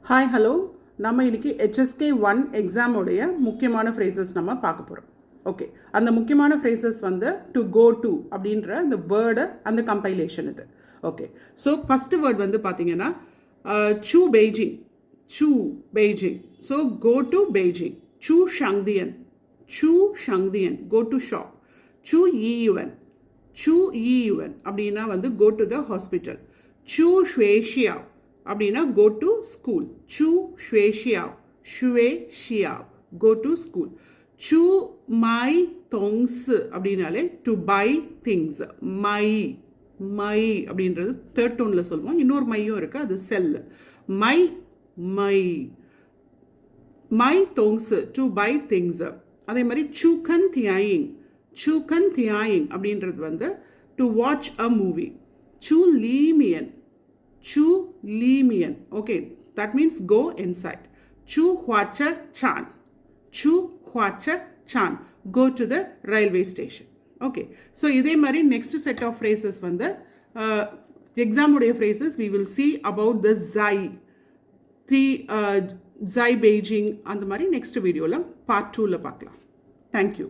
Hi hello, நம்ம இன்னைக்கு HSK1 எக்ஸாமோடைய முக்கியமான ஃப்ரேசஸ் நம்ம பார்க்க போகிறோம். ஓகே, அந்த முக்கியமான ஃப்ரேசஸ் வந்து டு கோ டு அப்படின்ற அந்த வேர்டு, அந்த கம்பைலேஷன் இது. ஓகே, ஸோ ஃபஸ்ட்டு வேர்ட் வந்து பார்த்தீங்கன்னா சூ பெய்ஜிங். சூ Beijing. So go to Beijing. சூ ஷங்தியன். சூ ஷங்தியன். Go to shop. சூ ஈயுவன். சூ ஈயுவன் அப்படின்னா வந்து கோ டு த ஹாஸ்பிட்டல். சூ ஷ்வேஷியா அப்படின்னா கோ டு ஸ்கூல். சூ ஷ்வேஷியா. ஷ்வேஷியா கோ டு ஸ்கூல். சூ மை தொங்ஸ் அப்படின்னாலே டு பை திங்ஸ். மை மை அப்படின்றது தேர்ட் டோனில் சொல்லுவோம். இன்னொரு மையும் இருக்குது, அது செல். மை மை மை தொங்ஸ் டு பை திங்ஸ். அதே மாதிரி சூக்கன் தியாயிங். சூக்கன் தியாயிங் அப்படின்றது வந்து டு வாட்ச் அ மூவி. சூ லீமியன். Chu Limian. Okay, that means go inside. Chu Huacha Chan. Chu Huacha Chan. Go to the railway station. Okay, so இதே மாதிரி next set of phrases வந்து exam உடைய phrases we will see about the Zai. The Zai Beijing அந்த மாதிரி next videoல part 2ல பார்க்கலாம். Thank you.